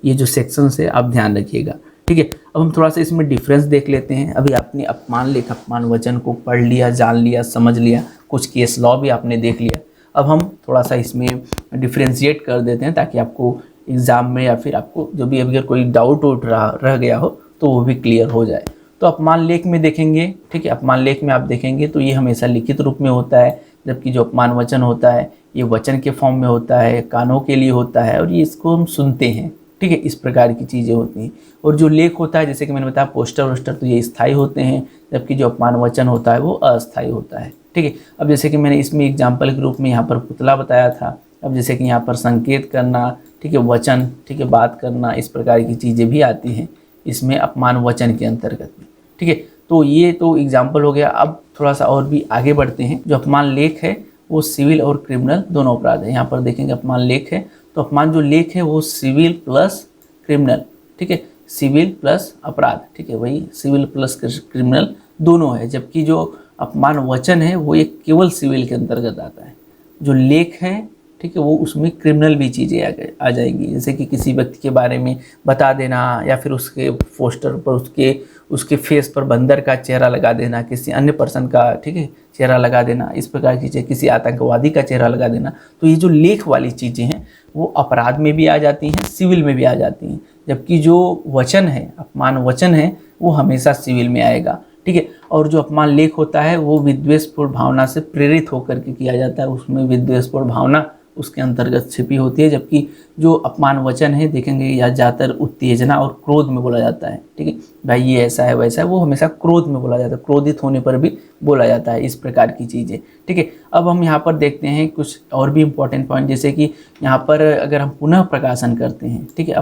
ये जो सेक्शंस है आप ध्यान रखिएगा, ठीक है। अब हम थोड़ा सा इसमें डिफरेंस देख लेते हैं। अभी आपने अपमान लेख अपमान वचन को पढ़ लिया, जान लिया, समझ लिया, कुछ केस लॉ भी आपने देख लिया। अब हम थोड़ा सा इसमें डिफ्रेंशिएट कर देते हैं ताकि आपको एग्ज़ाम में या फिर आपको जो भी अगर कोई डाउट उठ रह गया हो तो वो भी क्लियर हो जाए। तो अपमान लेख में देखेंगे, ठीक है, अपमान लेख में आप देखेंगे तो ये हमेशा लिखित रूप में होता है, जबकि जो अपमान वचन होता है ये वचन के फॉर्म में होता है, कानों के लिए होता है और ये इसको हम सुनते हैं, ठीक है। इस प्रकार की चीज़ें होती हैं। और जो लेख होता है जैसे कि मैंने बताया पोस्टर वोस्टर, तो ये स्थायी होते हैं, जबकि जो अपमान वचन होता है वो अस्थायी होता है, ठीक है। अब जैसे कि मैंने इसमें एग्जाम्पल के रूप में यहाँ पर पुतला बताया था। अब जैसे कि यहाँ पर संकेत करना, ठीक है, वचन, ठीक है, बात करना, इस प्रकार की चीज़ें भी आती हैं इसमें अपमान वचन के अंतर्गत में, ठीक है। तो ये तो एग्जाम्पल हो गया। अब थोड़ा सा और भी आगे बढ़ते हैं। जो अपमान लेख है वो सिविल और क्रिमिनल दोनों अपराध है। यहाँ पर देखेंगे अपमान लेख है तो अपमान जो लेख है वो सिविल प्लस क्रिमिनल, ठीक है, सिविल प्लस अपराध, ठीक है, वही सिविल प्लस क्रिमिनल दोनों है। जबकि जो अपमान वचन है वो एक केवल सिविल के अंतर्गत आता है। जो लेख है, ठीक है, वो उसमें क्रिमिनल भी चीज़ें आ जाएंगी, जैसे कि किसी व्यक्ति के बारे में बता देना या फिर उसके पोस्टर पर उसके फेस पर बंदर का चेहरा लगा देना, किसी अन्य पर्सन का, ठीक है, चेहरा लगा देना, इस प्रकार की चीज़ें, किसी आतंकवादी का चेहरा लगा देना। तो ये जो लेख वाली चीज़ें हैं वो अपराध में भी आ जाती हैं, सिविल में भी आ जाती हैं। जबकि जो वचन है, अपमान वचन है, वो हमेशा सिविल में आएगा, ठीक है। और जो अपमान लेख होता है वो विद्वेषपूर्ण भावना से प्रेरित होकर के किया जाता है, उसमें विद्वेषपूर्ण भावना उसके अंतर्गत छिपी होती है। जबकि जो अपमान वचन है देखेंगे या ज़्यादातर उत्तेजना और क्रोध में बोला जाता है, ठीक है, भाई ये ऐसा है वैसा है, वो हमेशा क्रोध में बोला जाता है, क्रोधित होने पर भी बोला जाता है, इस प्रकार की चीज़ें, ठीक है। अब हम यहाँ पर देखते हैं कुछ और भी इम्पोर्टेंट पॉइंट, जैसे कि यहाँ पर अगर हम पुनः प्रकाशन करते हैं, ठीक है,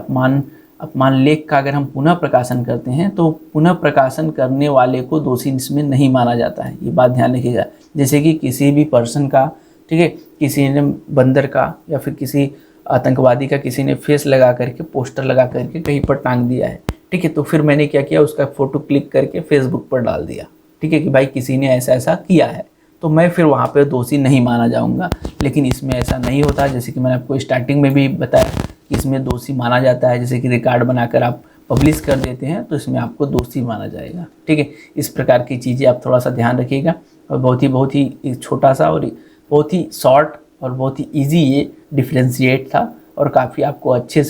अपमान लेख का अगर हम पुनः प्रकाशन करते हैं तो पुनः प्रकाशन करने वाले को दोषी इसमें नहीं माना जाता है, ये बात ध्यान रखिएगा। जैसे कि किसी भी पर्सन का, ठीक है, किसी ने बंदर का या फिर किसी आतंकवादी का किसी ने फेस लगा करके पोस्टर लगा करके कहीं पर टांग दिया है, ठीक है, तो फिर मैंने क्या किया, उसका फ़ोटो क्लिक करके फेसबुक पर डाल दिया, ठीक है, कि भाई किसी ने ऐसा ऐसा किया है, तो मैं फिर वहाँ पर दोषी नहीं माना जाऊँगा। लेकिन इसमें ऐसा नहीं होता, जैसे कि मैंने आपको स्टार्टिंग में भी बताया कि इसमें दोषी माना जाता है। जैसे कि रिकॉर्ड बनाकर आप पब्लिश कर देते हैं तो इसमें आपको दोषी माना जाएगा, ठीक है। इस प्रकार की चीज़ें आप थोड़ा सा ध्यान रखिएगा। और बहुत ही छोटा सा और बहुत ही शॉर्ट और बहुत ही इजी ये डिफ्रेंशिएट था और काफ़ी आपको अच्छे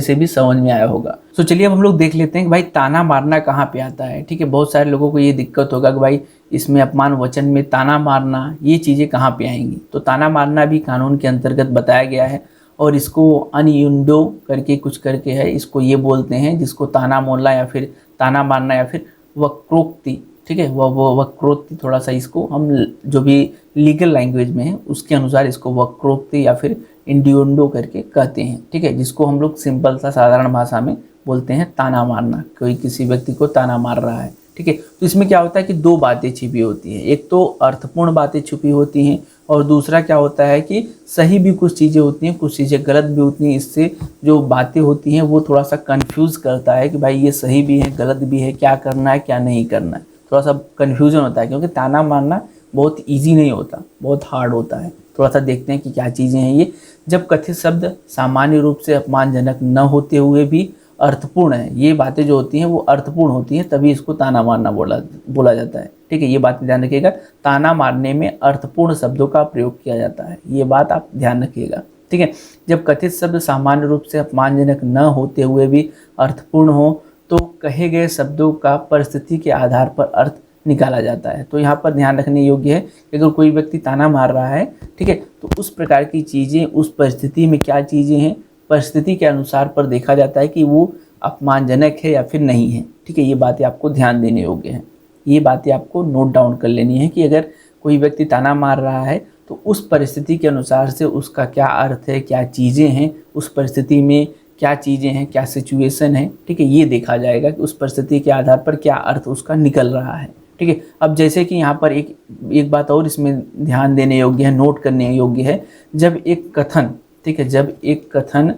से भी समझ में आया होगा। तो चलिए अब हम लोग देख लेते हैं कि भाई ताना मारना कहाँ पे आता है, ठीक है। बहुत सारे लोगों को ये दिक्कत होगा कि भाई इसमें अपमान वचन में ताना मारना, ये चीज़ें कहाँ पे आएंगी। तो ताना मारना भी कानून के अंतर्गत बताया गया है और इसको अनयुंडो करके कुछ करके है, इसको ये बोलते हैं, जिसको ताना मोहल्ला या फिर ताना मारना या फिर वक्रोक्ति, ठीक है, वो वक्रोक्ति, थोड़ा सा इसको हम जो भी लीगल लैंग्वेज में है उसके अनुसार इसको वक्रोक्ति या फिर इंडियोंडो करके कहते हैं, ठीक है, जिसको हम लोग सिंपल सा साधारण भाषा में बोलते हैं ताना मारना। कोई किसी व्यक्ति को ताना मार रहा है, ठीक है। तो इसमें क्या होता है कि दो बातें छिपी होती हैं, एक तो अर्थपूर्ण बातें छुपी होती हैं और दूसरा क्या होता है कि सही भी कुछ चीज़ें होती हैं, कुछ चीज़ें गलत भी होती हैं। इससे जो बातें होती हैं वो थोड़ा सा कंफ्यूज करता है कि भाई ये सही भी है गलत भी है, क्या करना है क्या नहीं करना है, थोड़ा सा कन्फ्यूजन होता है। क्योंकि ताना मारना बहुत ईजी नहीं होता, बहुत हार्ड होता है। थोड़ा सा देखते हैं कि क्या चीज़ें हैं ये। जब कथित शब्द सामान्य रूप से अपमानजनक न होते हुए भी अर्थपूर्ण है, ये बातें जो होती हैं वो अर्थपूर्ण होती हैं, तभी इसको ताना मारना बोला जाता है, ठीक है। ये बात ध्यान रखिएगा, ताना मारने में अर्थपूर्ण शब्दों का प्रयोग किया जाता है, ये बात आप ध्यान रखिएगा, ठीक है। जब कथित शब्द सामान्य रूप से अपमानजनक न होते हुए भी अर्थपूर्ण हो तो कहे गए शब्दों का परिस्थिति के आधार पर अर्थ निकाला जाता है। तो यहाँ पर ध्यान रखने योग्य है कि अगर कोई व्यक्ति ताना मार रहा है, ठीक है, तो उस प्रकार की चीज़ें उस परिस्थिति में क्या चीज़ें हैं, परिस्थिति के अनुसार पर देखा जाता है कि वो अपमानजनक है या फिर नहीं है, ठीक है। ये बातें आपको ध्यान देने योग्य हैं, ये बातें आपको नोट डाउन कर लेनी है कि अगर कोई व्यक्ति ताना मार रहा है तो उस परिस्थिति के अनुसार से उसका क्या अर्थ है, क्या चीज़ें हैं, उस परिस्थिति में क्या चीज़ें हैं, क्या सिचुएशन है, ठीक है, ये देखा जाएगा कि उस परिस्थिति के आधार पर क्या अर्थ उसका निकल रहा है, ठीक है। अब जैसे कि यहाँ पर एक बात और इसमें ध्यान देने योग्य है, नोट करने योग्य है, जब एक कथन, ठीक है, जब एक कथन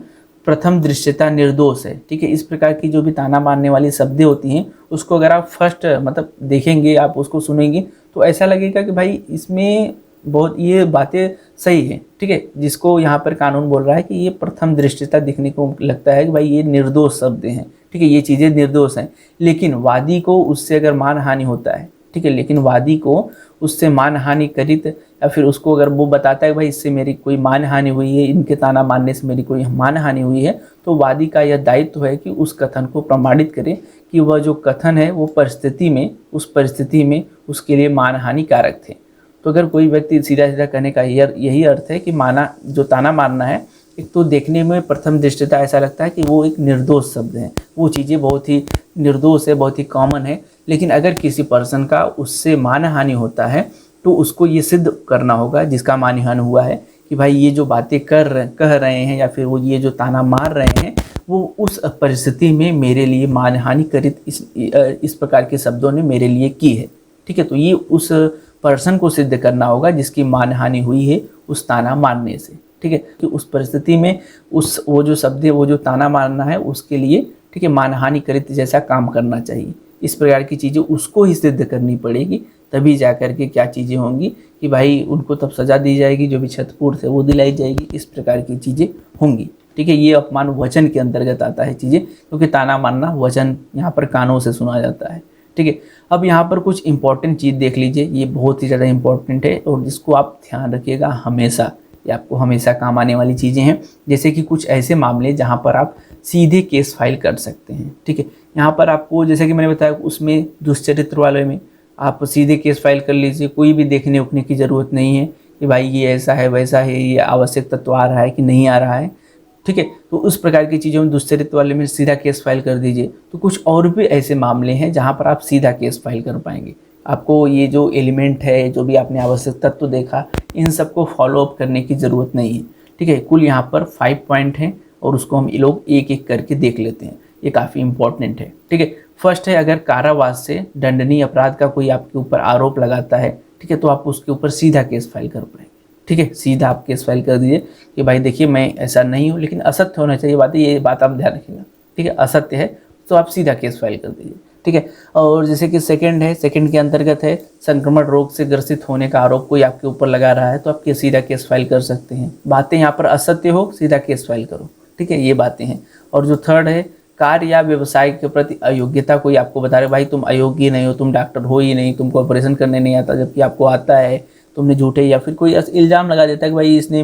प्रथम दृश्यता निर्दोष है, ठीक है, इस प्रकार की जो भी ताना मारने वाली शब्दें होती हैं उसको अगर आप फर्स्ट मतलब देखेंगे, आप उसको सुनेंगे तो ऐसा लगेगा कि भाई इसमें बहुत ये बातें सही है, ठीक है। जिसको यहाँ पर कानून बोल रहा है कि ये प्रथम दृष्टया दिखने को लगता है कि भाई ये निर्दोष शब्द हैं, ठीक है, ये चीज़ें निर्दोष हैं, लेकिन वादी को उससे अगर मानहानि होता है, ठीक है, लेकिन वादी को उससे मानहानि करित या फिर उसको अगर वो बताता है भाई इससे मेरी कोई मानहानि हुई है, इनके ताना मारने से मेरी कोई मानहानि हुई है, तो वादी का यह दायित्व है कि उस कथन को प्रमाणित करे कि वह जो कथन है वो उस परिस्थिति में उसके लिए मानहानिकारक थे। तो अगर कोई व्यक्ति सीधा सीधा कहने का यही अर्थ है कि जो ताना मारना है, एक तो देखने में प्रथम दृष्टया ऐसा लगता है कि वो एक निर्दोष शब्द है, वो चीज़ें बहुत ही निर्दोष है, बहुत ही कॉमन है, लेकिन अगर किसी पर्सन का उससे मानहानि होता है तो उसको ये सिद्ध करना होगा जिसका मानहानि हुआ है कि भाई ये जो बातें कह रहे हैं या फिर वो ये जो ताना मार रहे हैं वो उस परिस्थिति में मेरे लिए मानहानि करित इस प्रकार के शब्दों ने मेरे लिए की है, ठीक है। तो ये उस पर्सन को सिद्ध करना होगा जिसकी मानहानि हुई है उस ताना मारने से, ठीक है, कि उस परिस्थिति में वो जो शब्द है, वो जो ताना मारना है उसके लिए, ठीक है, मानहानि करित जैसा काम करना चाहिए। इस प्रकार की चीज़ें उसको ही सिद्ध करनी पड़ेगी, तभी जा कर के क्या चीज़ें होंगी कि भाई उनको तब सज़ा दी जाएगी, जो भी क्षतिपूर्ति है वो दिलाई जाएगी, इस प्रकार की चीज़ें होंगी, ठीक है। ये अपमान वचन के अंतर्गत आता है चीज़ें, क्योंकि ताना मारना वचन यहाँ पर कानों से सुना जाता है, ठीक है। अब यहाँ पर कुछ इंपॉर्टेंट चीज़ देख लीजिए, ये बहुत ही ज़्यादा इंपॉर्टेंट है और जिसको आप ध्यान रखिएगा हमेशा, ये आपको हमेशा काम आने वाली चीज़ें हैं। जैसे कि कुछ ऐसे मामले जहाँ पर आप सीधे केस फाइल कर सकते हैं, ठीक है। यहाँ पर आपको जैसे कि मैंने बताया उसमें दुष्चरित्र वाले में आप सीधे केस फाइल कर लीजिए, कोई भी देखने उखने की ज़रूरत नहीं है कि भाई ये ऐसा है वैसा है, ये आवश्यक तत्व आ रहा है कि नहीं आ रहा है, ठीक है। तो उस प्रकार की चीज़ों में दुष्चरित्र वाले में सीधा केस फाइल कर दीजिए। तो कुछ और भी ऐसे मामले हैं जहाँ पर आप सीधा केस फाइल कर पाएंगे। आपको ये जो एलिमेंट है, जो भी आपने आवश्यक तत्व देखा, इन सबको फॉलो अप करने की ज़रूरत नहीं है, ठीक है। कुल यहाँ पर 5 पॉइंट हैं और उसको हम ये लोग एक एक करके देख लेते हैं, ये काफ़ी इंपॉर्टेंट है, ठीक है। फर्स्ट है, अगर कारावास से दंडनीय अपराध का कोई आपके ऊपर आरोप लगाता है, ठीक है, तो आप उसके ऊपर सीधा केस फाइल कर पाएंगे, ठीक है। सीधा आप केस फाइल कर दीजिए कि भाई देखिए मैं ऐसा नहीं हूँ, लेकिन असत्य होना चाहिए बात, ये बात आप ध्यान रखिएगा, ठीक है। असत्य है तो आप सीधा केस फाइल कर दीजिए, ठीक है। और जैसे कि सेकंड है, सेकंड के अंतर्गत है संक्रमण रोग से ग्रसित होने का आरोप कोई आपके ऊपर लगा रहा है, तो आप सीधा केस फाइल कर सकते हैं। बातें यहाँ पर असत्य हो, सीधा केस फाइल करो, ठीक है, ये बातें हैं। और जो थर्ड है, कार्य या व्यवसाय के प्रति अयोग्यता कोई आपको बता रहे भाई तुम अयोग्य नहीं हो, तुम डॉक्टर हो ही नहीं, तुमको ऑपरेशन करने नहीं आता, जबकि आपको आता है, तुमने झूठे, या फिर कोई इल्ज़ाम लगा देता है कि भाई इसने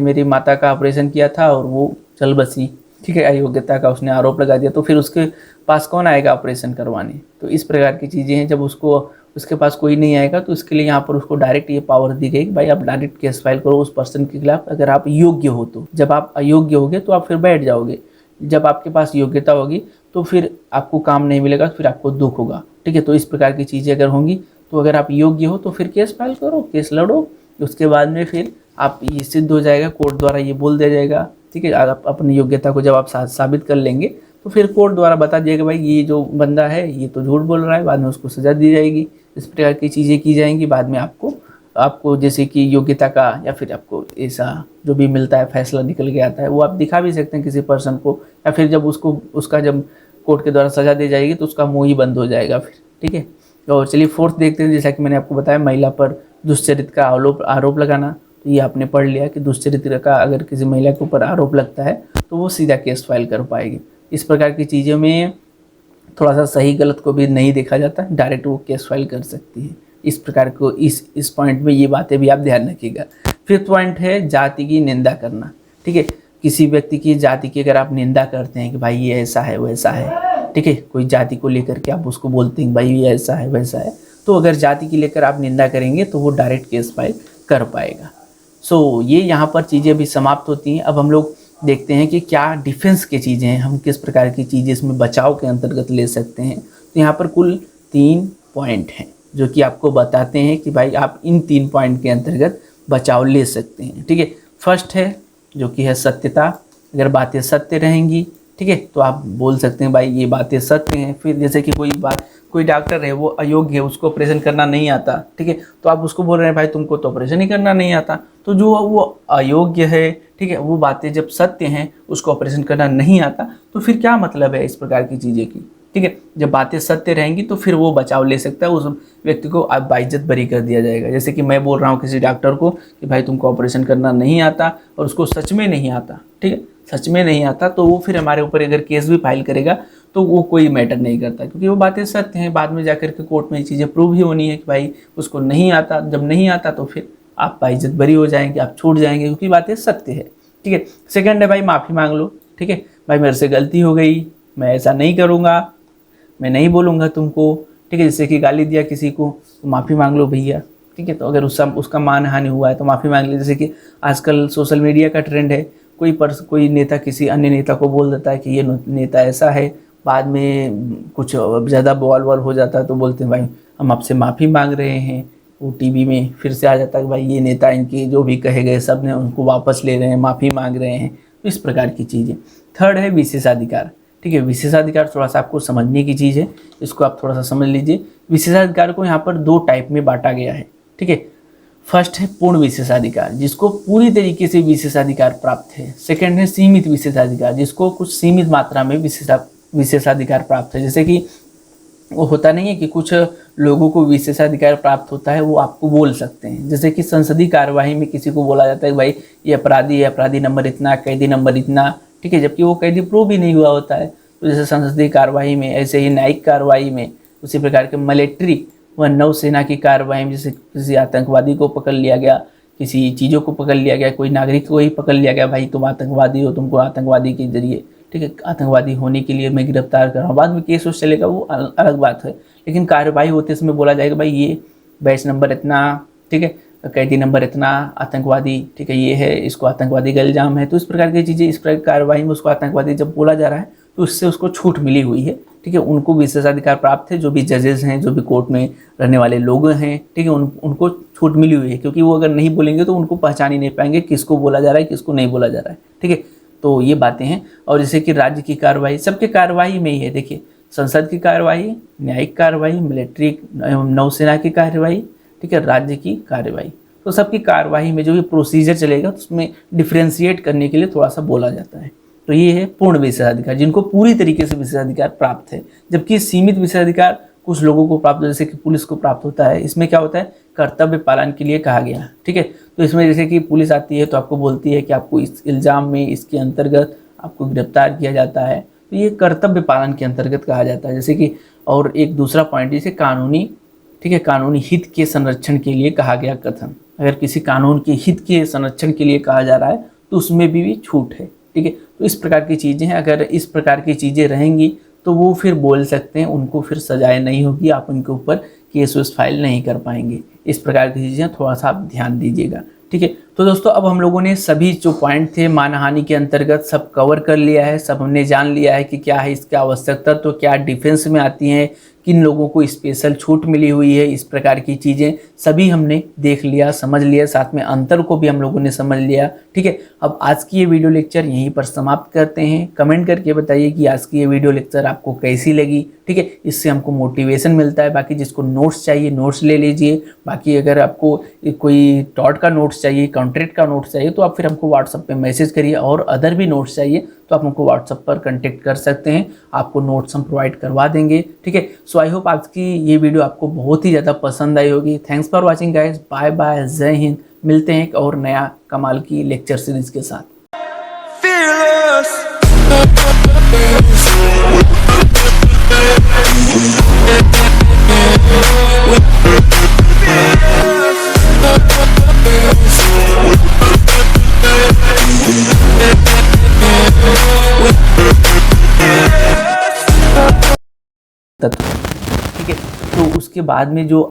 मेरी माता का ऑपरेशन किया था और वो चल बसी, ठीक है, अयोग्यता का उसने आरोप लगा दिया, तो फिर उसके पास कौन आएगा ऑपरेशन करवाने। तो इस प्रकार की चीज़ें हैं, जब उसके पास कोई नहीं आएगा तो इसके लिए यहाँ पर उसको डायरेक्ट ये पावर दी गई कि भाई आप डायरेक्ट केस फाइल करो उस पर्सन के खिलाफ, अगर आप योग्य हो तो। जब आप अयोग्य होगे तो आप फिर बैठ जाओगे, जब आपके पास योग्यता होगी तो फिर आपको काम नहीं मिलेगा, फिर आपको दुख होगा, ठीक है। तो इस प्रकार की चीज़ें अगर होंगी, तो अगर आप योग्य हो तो फिर केस फाइल करो, केस लड़ो, उसके बाद में फिर आप ये सिद्ध हो जाएगा, कोर्ट द्वारा ये बोल दिया जाएगा, ठीक है। आप अपनी योग्यता को जब आप साबित कर लेंगे तो फिर कोर्ट द्वारा बता दिएगा भाई ये जो बंदा है ये तो झूठ बोल रहा है, बाद में उसको सज़ा दी जाएगी। इस प्रकार की चीज़ें की जाएंगी। बाद में आपको जैसे कि योग्यता का या फिर आपको ऐसा जो भी मिलता है, फैसला निकल के आता है, वो आप दिखा भी सकते हैं किसी पर्सन को, या फिर जब उसका जब कोर्ट के द्वारा सज़ा दी जाएगी तो उसका मुँह ही बंद हो जाएगा फिर, ठीक है। और चलिए फोर्थ देखते हैं, जैसा कि मैंने आपको बताया महिला पर दुष्चरित्र का आरोप लगाना। तो ये आपने पढ़ लिया कि दुष्चरित्र का अगर किसी महिला के ऊपर आरोप लगता है तो वो सीधा केस फाइल कर पाएगी। इस प्रकार की चीज़ों में थोड़ा सा सही गलत को भी नहीं देखा जाता, डायरेक्ट वो केस फाइल कर सकती है। इस प्रकार को इस पॉइंट में ये बातें भी आप ध्यान रखिएगा। फिफ्थ पॉइंट है जाति की निंदा करना, ठीक है। किसी व्यक्ति की जाति की अगर आप निंदा करते हैं कि भाई ये ऐसा है वैसा है, ठीक है, कोई जाति को लेकर के आप उसको बोलते हैं भाई ये ऐसा है वैसा है, तो अगर जाति की लेकर आप निंदा करेंगे तो वो डायरेक्ट केस फाइल कर पाएगा। सो ये यहाँ पर चीज़ें अभी समाप्त होती हैं। अब हम लोग देखते हैं कि क्या डिफेंस की चीज़ें हैं, हम किस प्रकार की चीज़ें इसमें बचाव के अंतर्गत ले सकते हैं। तो यहाँ पर कुल 3 पॉइंट हैं जो कि आपको बताते हैं कि भाई आप इन 3 पॉइंट के अंतर्गत बचाव ले सकते हैं, ठीक है। फर्स्ट है जो कि है सत्यता, अगर बातें सत्य रहेंगी, ठीक है, तो आप बोल सकते हैं भाई ये बातें सत्य हैं। फिर जैसे कि कोई डॉक्टर है वो अयोग्य है, उसको ऑपरेशन करना नहीं आता, ठीक है, तो आप उसको बोल रहे हैं भाई तुमको तो ऑपरेशन ही करना नहीं आता। तो जो वो अयोग्य है, ठीक है, वो बातें जब सत्य हैं, उसको ऑपरेशन करना नहीं आता, तो फिर क्या मतलब है इस प्रकार की चीज़ें की, ठीक है। जब बातें सत्य रहेंगी तो फिर वो बचाव ले सकता है, उस व्यक्ति को बाइज्जत बरी कर दिया जाएगा। जैसे कि मैं बोल रहा हूँ किसी डॉक्टर को कि भाई तुमको ऑपरेशन करना नहीं आता और उसको सच में नहीं आता, ठीक है, सच में नहीं आता, तो वो फिर हमारे ऊपर अगर केस भी फाइल करेगा तो वो कोई मैटर नहीं करता, क्योंकि वो बातें सत्य हैं। बाद में जाकर के कोर्ट में ये चीज़ें प्रूव ही होनी है कि भाई उसको नहीं आता। जब नहीं आता तो फिर आप बाइज्जत बरी हो जाएंगे, आप छूट जाएंगे, क्योंकि बातें सत्य है, ठीक है। सेकंड है भाई माफ़ी मांग लो, ठीक है, भाई मेरे से गलती हो गई, मैं ऐसा नहीं करूँगा, मैं नहीं बोलूँगा तुमको, ठीक है। जैसे कि गाली दिया किसी को तो माफ़ी मांग लो भैया, ठीक है। तो अगर उसका मानहानि हुआ है तो माफ़ी मांग ली। जैसे कि आजकल सोशल मीडिया का ट्रेंड है, कोई नेता किसी अन्य नेता को बोल देता है कि ये नेता ऐसा है, बाद में कुछ ज़्यादा बवाल हो जाता है तो बोलते हैं भाई हम आपसे माफ़ी मांग रहे हैं। वो टीवी में फिर से आ जाता है कि भाई ये नेता इनके जो भी कहे गए सब ने उनको वापस ले रहे हैं, माफ़ी मांग रहे हैं। तो इस प्रकार की चीज़ें। थर्ड है विशेषाधिकार, ठीक है। विशेषाधिकार थोड़ा सा आपको समझने की चीज़ है, इसको आप थोड़ा सा समझ लीजिए। विशेषाधिकार को यहाँ पर 2 टाइप में बांटा गया है, ठीक है। फर्स्ट है पूर्ण विशेषाधिकार, जिसको पूरी तरीके से विशेषाधिकार प्राप्त है। सेकंड है सीमित विशेषाधिकार, जिसको कुछ सीमित मात्रा में विशेषाधिकार प्राप्त है। जैसे कि वो होता नहीं है कि कुछ लोगों को विशेषाधिकार प्राप्त होता है, वो आपको बोल सकते हैं। जैसे कि संसदीय कार्यवाही में किसी को बोला जाता है कि भाई ये अपराधी है, अपराधी नंबर इतना, कैदी नंबर इतना, ठीक है, जबकि वो कैदी प्रूव भी नहीं हुआ होता है। तो जैसे संसदीय कार्यवाही में, ऐसे ही न्यायिक कार्यवाही में, उसी प्रकार के मिलिट्री व नौसेना की कार्यवाही में, जैसे किसी आतंकवादी को पकड़ लिया गया, किसी चीज़ों को पकड़ लिया गया, कोई नागरिक को ही पकड़ लिया गया, भाई तुम आतंकवादी हो, तुमको आतंकवादी के जरिए, ठीक है, आतंकवादी होने के लिए मैं गिरफ्तार कर रहा हूँ। बाद में केस उस चलेगा, वो अलग बात है। लेकिन कार्यवाही होते समय बोला जाएगा भाई ये बैच नंबर इतना, ठीक है, कैदी नंबर इतना, आतंकवादी, ठीक है, ये है, इसको आतंकवादी का इल्ज़ाम है। तो इस प्रकार की चीज़ें, इस प्रकार की कार्यवाही में उसको आतंकवादी जब बोला जा रहा है तो उससे उसको छूट मिली हुई है, ठीक है। उनको विशेषाधिकार प्राप्त है, जो भी जजेस हैं, जो भी कोर्ट में रहने वाले लोग हैं, ठीक है, उनको छूट मिली हुई है, क्योंकि वो अगर नहीं बोलेंगे तो उनको पहचान ही नहीं पाएंगे किसको बोला जा रहा है, किसको नहीं बोला जा रहा है, ठीक है। तो ये बातें हैं। और जैसे कि राज्य की कार्रवाई, सबके कार्रवाई में ही है, देखिए, संसद की कार्रवाई, न्यायिक कार्रवाई, मिलिट्री नौसेना की कार्रवाई, ठीक है, राज्य की कार्रवाई, तो सबकी कार्रवाई में जो भी प्रोसीजर चलेगा उसमें डिफ्रेंशिएट करने के लिए थोड़ा सा बोला जाता है। तो ये है पूर्ण विशेषाधिकार, जिनको पूरी तरीके से विशेषाधिकार प्राप्त है। जबकि सीमित विशेषाधिकार कुछ लोगों को प्राप्त, जैसे कि पुलिस को प्राप्त होता है। इसमें क्या होता है, कर्तव्य पालन के लिए कहा गया, ठीक है। तो इसमें जैसे कि पुलिस आती है तो आपको बोलती है कि आपको इस इल्ज़ाम में, इसके अंतर्गत आपको गिरफ्तार किया जाता है, तो ये कर्तव्य पालन के अंतर्गत कहा जाता है। जैसे कि और एक दूसरा पॉइंट, जैसे कानूनी, ठीक है, कानूनी हित के संरक्षण के लिए कहा गया कथन। अगर किसी कानून के हित के संरक्षण के लिए कहा जा रहा है तो उसमें भी छूट है, ठीक है। तो इस प्रकार की चीज़ें हैं। अगर इस प्रकार की चीज़ें रहेंगी तो वो फिर बोल सकते हैं, उनको फिर सजाएं नहीं होगी, आप उनके ऊपर केस वेस फाइल नहीं कर पाएंगे। इस प्रकार की चीज़ें थोड़ा सा आप ध्यान दीजिएगा, ठीक है। तो दोस्तों अब हम लोगों ने सभी जो पॉइंट थे मानहानि के अंतर्गत सब कवर कर लिया है। सब हमने जान लिया है कि क्या है इसकी आवश्यकता, तो क्या डिफेंस में आती हैं, किन लोगों को स्पेशल छूट मिली हुई है, इस प्रकार की चीज़ें सभी हमने देख लिया, समझ लिया, साथ में अंतर को भी हम लोगों ने समझ लिया, ठीक है। अब आज की ये वीडियो लेक्चर यहीं पर समाप्त करते हैं। कमेंट करके बताइए कि आज की ये वीडियो लेक्चर आपको कैसी लगी, ठीक है। इससे हमको मोटिवेशन मिलता है। बाकी जिसको नोट्स चाहिए नोट्स ले लीजिए। बाकी अगर आपको कोई टॉट का नोट्स चाहिए, कॉन्ट्रैक्ट का नोट्स चाहिए, तो आप फिर हमको व्हाट्सएप पे मैसेज करिए। और अदर भी नोट्स चाहिए तो आप हमको व्हाट्सएप पर कांटेक्ट कर सकते हैं, आपको नोट्स हम प्रोवाइड करवा देंगे, ठीक है। सो आई होप आज की ये वीडियो आपको बहुत ही ज़्यादा पसंद आई होगी। Thanks for watching guys, bye bye, जय हिंद। मिलते हैं एक और नया कमाल की लेक्चर सीरीज के साथ। ठीक है, तो उसके बाद में जो